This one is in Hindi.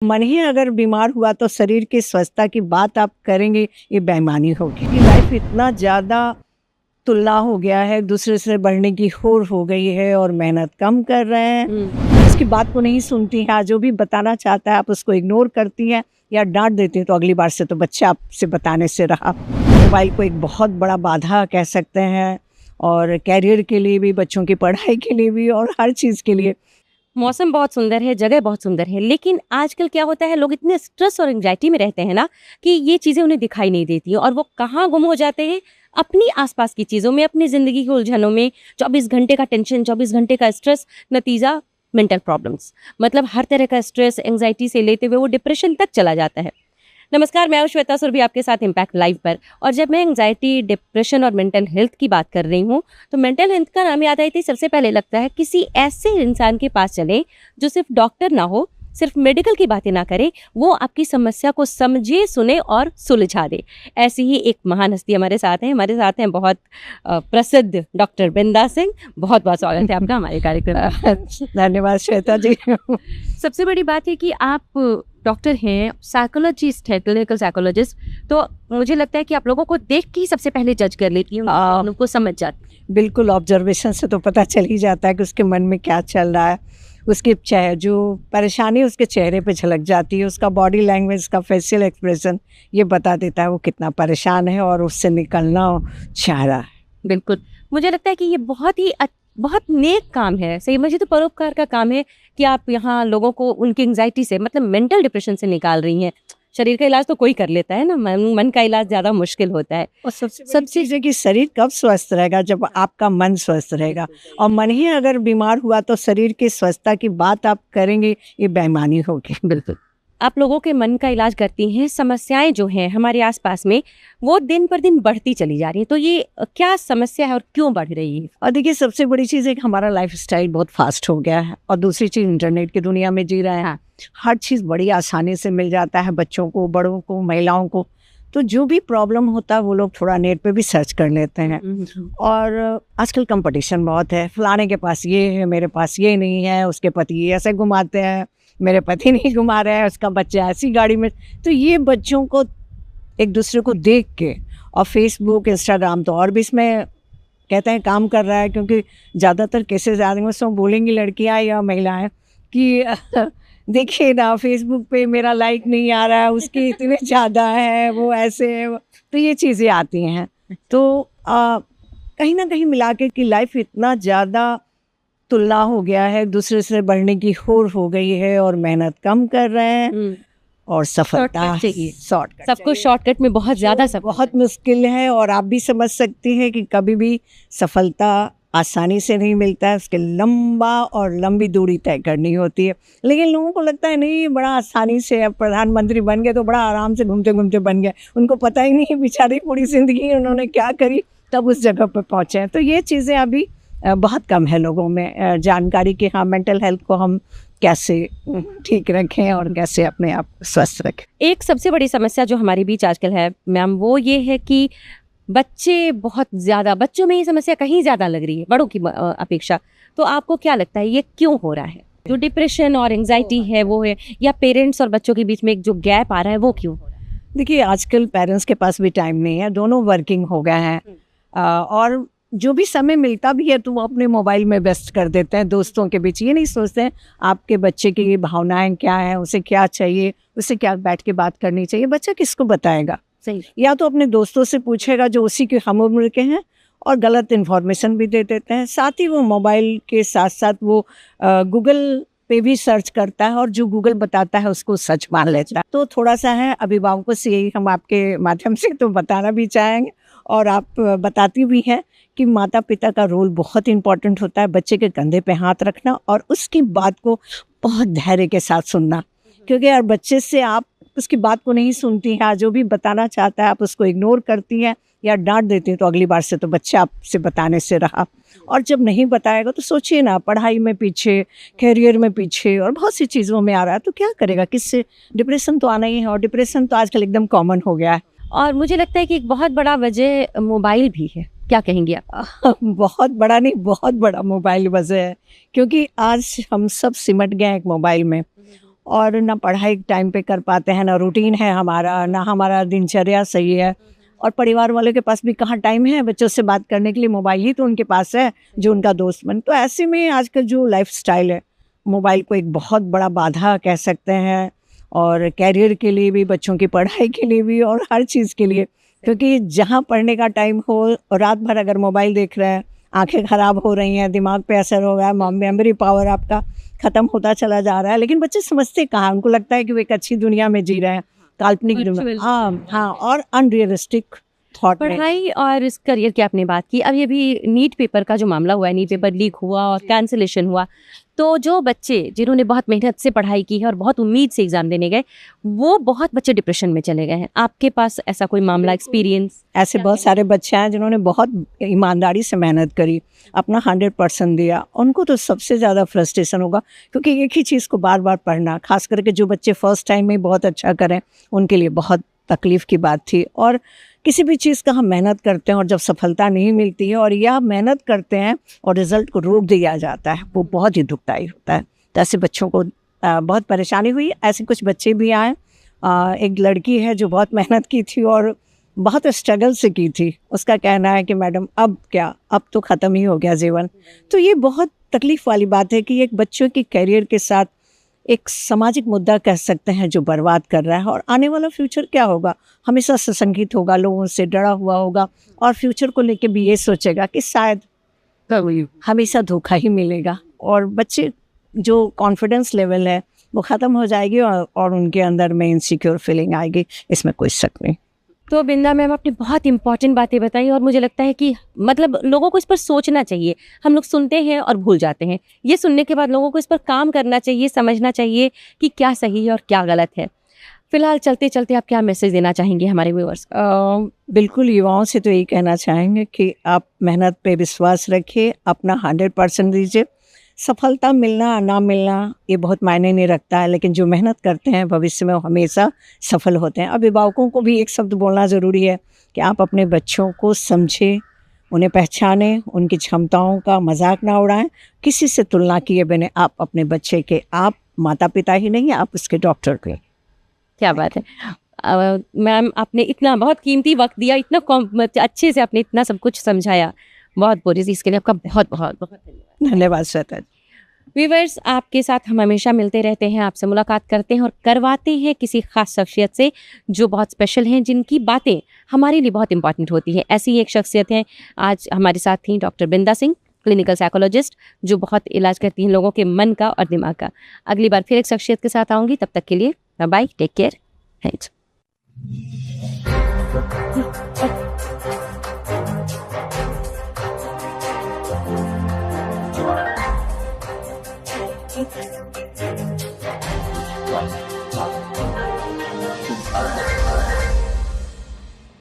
मन ही अगर बीमार हुआ तो शरीर की स्वस्थता की बात आप करेंगे, ये बेईमानी होगी। कि लाइफ इतना ज़्यादा तुलना हो गया है, दूसरे से बढ़ने की होड़ हो गई है और मेहनत कम कर रहे हैं। उसकी बात को नहीं सुनती हैं, जो भी बताना चाहता है आप उसको इग्नोर करती हैं या डांट देती हैं, तो अगली बार से तो बच्चा आपसे बताने से रहा। मोबाइल को एक बहुत बड़ा बाधा कह सकते हैं, और कैरियर के लिए भी, बच्चों की पढ़ाई के लिए भी, और हर चीज़ के लिए। मौसम बहुत सुंदर है, जगह बहुत सुंदर है, लेकिन आजकल क्या होता है, लोग इतने स्ट्रेस और एंग्जाइटी में रहते हैं ना कि ये चीज़ें उन्हें दिखाई नहीं देती हैं और वो कहाँ गुम हो जाते हैं, अपनी आसपास की चीज़ों में, अपनी ज़िंदगी की उलझनों में। 24 घंटे का टेंशन, 24 घंटे का स्ट्रेस, नतीजा मेंटल प्रॉब्लम्स। मतलब हर तरह का स्ट्रेस, एंग्जाइटी से लेते हुए वो डिप्रेशन तक चला जाता है। नमस्कार, मैं हूं श्वेता सुरभि आपके साथ इम्पैक्ट लाइव पर। और जब मैं एंग्जाइटी, डिप्रेशन और मेंटल हेल्थ की बात कर रही हूं तो मेंटल हेल्थ का नाम याद आती सबसे पहले लगता है किसी ऐसे इंसान के पास चले जो सिर्फ डॉक्टर ना हो, सिर्फ मेडिकल की बातें ना करे, वो आपकी समस्या को समझे, सुने और सुलझा दे। ऐसी ही एक महान हस्ती हमारे साथ हैं बहुत प्रसिद्ध डॉक्टर बिंदा सिंह। बहुत बहुत स्वागत है आपका हमारे कार्यक्रम। धन्यवाद श्वेता जी। सबसे बड़ी बात है कि आप डॉक्टर हैं, साइकोलॉजिस्ट है, क्लिनिकल साइकोलॉजिस्ट, तो मुझे लगता है कि आप लोगों को देख के ही सबसे पहले जज कर लेती हूँ, उनको समझ जाती। बिल्कुल, ऑब्जर्वेशन से तो पता चल ही जाता है कि उसके मन में क्या चल रहा है। उसकी जो परेशानी उसके चेहरे पे झलक जाती है, उसका बॉडी लैंग्वेज, उसका फेशियल एक्सप्रेशन ये बता देता है वो कितना परेशान है और उससे निकलना चाह रहा है। बिल्कुल, मुझे लगता है कि ये बहुत नेक काम है। सही मुझे तो परोपकार का काम है कि आप यहाँ लोगों को उनकी एंग्जाइटी से, मतलब मेंटल डिप्रेशन से निकाल रही हैं। शरीर का इलाज तो कोई कर लेता है ना, मन का इलाज ज़्यादा मुश्किल होता है। और सब चीज़ें कि शरीर कब स्वस्थ रहेगा, जब आपका मन स्वस्थ रहेगा। और मन ही अगर बीमार हुआ तो शरीर की स्वस्थता की बात आप करेंगे, ये बेईमानी होगी। बिल्कुल, आप लोगों के मन का इलाज करती हैं। समस्याएं जो हैं हमारे आसपास में वो दिन पर दिन बढ़ती चली जा रही है, तो ये क्या समस्या है और क्यों बढ़ रही है? और देखिए, सबसे बड़ी चीज़ है कि हमारा लाइफस्टाइल बहुत फास्ट हो गया है, और दूसरी चीज़ इंटरनेट की दुनिया में जी रहे हैं। हर चीज़ बड़ी आसानी से मिल जाता है, बच्चों को, बड़ों को, महिलाओं को। तो जो भी प्रॉब्लम होता है वो लोग थोड़ा नेट पे भी सर्च कर लेते हैं। और आजकल कंपटीशन बहुत है, फलाने के पास ये है, मेरे पास ये नहीं है, उसके पति ऐसे घुमाते हैं, मेरे पति नहीं घुमा रहे हैं, उसका बच्चा ऐसी गाड़ी में। तो ये बच्चों को एक दूसरे को देख के, और फेसबुक, इंस्टाग्राम तो और भी इसमें कहते हैं काम कर रहा है, क्योंकि ज़्यादातर केसेस आदमी सब बोलेंगी लड़कियां या महिलाएं कि देखिए ना, फेसबुक पे मेरा लाइक नहीं आ रहा है, उसके इतने ज़्यादा है, वो ऐसे है। तो ये चीज़ें आती हैं। तो कहीं ना कहीं मिला के कि लाइफ इतना ज़्यादा तुलना हो गया है, दूसरे से बढ़ने की होड़ हो गई है, और मेहनत कम कर रहे हैं, और सफलता शॉर्टकट, सबको शॉर्टकट में बहुत ज़्यादा बहुत मुश्किल है। और आप भी समझ सकती हैं कि कभी भी सफलता आसानी से नहीं मिलता है, उसके लंबा और लंबी दूरी तय करनी होती है। लेकिन लोगों को लगता है नहीं, बड़ा आसानी से, अब प्रधानमंत्री बन गए तो बड़ा आराम से घूमते घूमते बन गए। उनको पता ही नहीं बेचारी पूरी ज़िंदगी उन्होंने क्या करी, तब उस जगह पर पहुँचे हैं। तो ये चीज़ें अभी बहुत कम है लोगों में जानकारी कि हाँ, मेंटल हेल्थ को हम कैसे ठीक रखें और कैसे अपने आप स्वस्थ रखें। एक सबसे बड़ी समस्या जो हमारे बीच आजकल है मैम, वो ये है कि बच्चे बहुत ज़्यादा, बच्चों में ये समस्या कहीं ज़्यादा लग रही है बड़ों की अपेक्षा। तो आपको क्या लगता है ये क्यों हो रहा है? जो डिप्रेशन और एंग्जाइटी है वो है, या पेरेंट्स और बच्चों के बीच में एक जो गैप आ रहा है वो क्यों? देखिए, आजकल पेरेंट्स के पास भी टाइम नहीं है, दोनों वर्किंग हो गए हैं, और जो भी समय मिलता भी है तो वो अपने मोबाइल में व्यस्त कर देते हैं। दोस्तों के बीच ये नहीं सोचते हैं आपके बच्चे की भावनाएं क्या हैं, उसे क्या चाहिए, उसे क्या बैठ के बात करनी चाहिए। बच्चा किसको बताएगा? सही, या या तो अपने दोस्तों से पूछेगा जो उसी के हम उम्र के हैं, और गलत इन्फॉर्मेशन भी दे देते हैं। साथ ही वो मोबाइल के साथ साथ वो गूगल पे भी सर्च करता है, और जो गूगल बताता है उसको सच मान लेता है। तो थोड़ा सा है, अभिभावकों से यही हम आपके माध्यम से तो बताना भी चाहेंगे, और आप बताती भी हैं कि माता पिता का रोल बहुत इम्पोर्टेंट होता है। बच्चे के कंधे पे हाथ रखना और उसकी बात को बहुत धैर्य के साथ सुनना, क्योंकि यार बच्चे से आप उसकी बात को नहीं सुनती हैं, जो भी बताना चाहता है आप उसको इग्नोर करती हैं या डांट देती हैं, तो अगली बार से तो बच्चा आपसे बताने से रहा। और जब नहीं बताएगा तो सोचिए ना, पढ़ाई में पीछे, कैरियर में पीछे, और बहुत सी चीज़ों में आ रहा है, तो क्या करेगा, किससे? डिप्रेशन तो आना ही है, और डिप्रेशन तो आजकल एकदम कॉमन हो गया है। और मुझे लगता है कि एक बहुत बड़ा वजह मोबाइल भी है। क्या कहेंगे आप? बहुत बड़ा नहीं, बहुत बड़ा मोबाइल वजह है, क्योंकि आज हम सब सिमट गए हैं एक मोबाइल में। और ना पढ़ाई टाइम पे कर पाते हैं, ना रूटीन है हमारा, ना हमारा दिनचर्या सही है, और परिवार वालों के पास भी कहाँ टाइम है बच्चों से बात करने के लिए। मोबाइल ही तो उनके पास है जो उनका दोस्त बन। तो ऐसे में आजकल जो लाइफस्टाइल है, मोबाइल को एक बहुत बड़ा बाधा कह सकते हैं, और कैरियर के लिए भी, बच्चों की पढ़ाई के लिए भी, और हर चीज़ के लिए। क्योंकि जहाँ पढ़ने का टाइम हो और रात भर अगर मोबाइल देख रहे हैं, आंखें ख़राब हो रही हैं, दिमाग पे असर हो रहा है, मेमोरी पावर आपका ख़त्म होता चला जा रहा है। लेकिन बच्चे समझते कहाँ, उनको लगता है कि वो एक अच्छी दुनिया में जी रहे हैं, काल्पनिक दुनिया। हाँ, और अनरियलिस्टिक थॉट में। पढ़ाई और इस करियर की आपने बात की, अब ये भी नीट पेपर का जो मामला हुआ है, नीट पेपर लीक हुआ और कैंसिलेशन हुआ, तो जो बच्चे जिन्होंने बहुत मेहनत से पढ़ाई की है और बहुत उम्मीद से एग्जाम देने गए, वो बहुत बच्चे डिप्रेशन में चले गए हैं। आपके पास ऐसा कोई मामला, एक्सपीरियंस? ऐसे बहुत सारे बच्चे हैं जिन्होंने बहुत ईमानदारी से मेहनत करी, अपना 100% दिया। उनको तो सबसे ज़्यादा फ्रस्ट्रेशन होगा, क्योंकि एक ही चीज़ को बार बार पढ़ना, खास करके जो बच्चे फर्स्ट टाइम में बहुत अच्छा करें, उनके लिए बहुत तकलीफ़ की बात थी। और किसी भी चीज़ का हम मेहनत करते हैं और जब सफलता नहीं मिलती है, और या मेहनत करते हैं और रिज़ल्ट को रोक दिया जाता है, वो बहुत ही दुखदाई होता है। तो ऐसे बच्चों को बहुत परेशानी हुई। ऐसे कुछ बच्चे भी आए। एक लड़की है जो बहुत मेहनत की थी और बहुत स्ट्रगल से की थी। उसका कहना है कि मैडम अब क्या, अब तो ख़त्म ही हो गया जीवन। तो ये बहुत तकलीफ़ वाली बात है कि एक बच्चों के करियर के साथ एक सामाजिक मुद्दा कह सकते हैं जो बर्बाद कर रहा है। और आने वाला फ्यूचर क्या होगा, हमेशा सशंकित होगा, लोगों से डरा हुआ होगा, और फ्यूचर को लेके भी ये सोचेगा कि शायद हमेशा धोखा ही मिलेगा। और बच्चे जो कॉन्फिडेंस लेवल है वो ख़त्म हो जाएगी, और उनके अंदर में इनसिक्योर फीलिंग आएगी, इसमें कोई शक नहीं। तो बिंदा मैम, आपने बहुत इंपॉर्टेंट बातें बताई, और मुझे लगता है कि मतलब लोगों को इस पर सोचना चाहिए। हम लोग सुनते हैं और भूल जाते हैं। ये सुनने के बाद लोगों को इस पर काम करना चाहिए, समझना चाहिए कि क्या सही है और क्या गलत है। फिलहाल चलते चलते आप क्या मैसेज देना चाहेंगे हमारे व्यूअर्स को? बिल्कुल, युवाओं से तो यही कहना चाहेंगे कि आप मेहनत पे विश्वास रखिए, अपना 100% दीजिए। सफलता मिलना ना मिलना ये बहुत मायने नहीं रखता है, लेकिन जो मेहनत करते हैं भविष्य में वो हमेशा सफल होते हैं। अभिभावकों को भी एक शब्द बोलना ज़रूरी है कि आप अपने बच्चों को समझें, उन्हें पहचानें, उनकी क्षमताओं का मजाक ना उड़ाएं। किसी से तुलना किए बिना आप अपने बच्चे के, आप माता पिता ही नहीं, आप उसके डॉक्टर के। क्या बात है मैम, आपने इतना बहुत कीमती वक्त दिया, इतना अच्छे से आपने इतना सब कुछ समझाया। बहुत बहुत इसके लिए आपका बहुत बहुत बहुत धन्यवाद श्वेता। व्यूअर्स, आपके साथ हम हमेशा मिलते रहते हैं, आपसे मुलाकात करते हैं और करवाते हैं किसी खास शख्सियत से जो बहुत स्पेशल हैं, जिनकी बातें हमारे लिए बहुत इंपॉर्टेंट होती है। ऐसी ही एक शख्सियत है आज हमारे साथ थी डॉक्टर बिंदा सिंह, क्लिनिकल साइकोलॉजिस्ट, जो बहुत इलाज करती हैं लोगों के मन का और दिमाग का। अगली बार फिर एक शख्सियत के साथ आऊँगी, तब तक के लिए bye bye, take care, thanks. Right.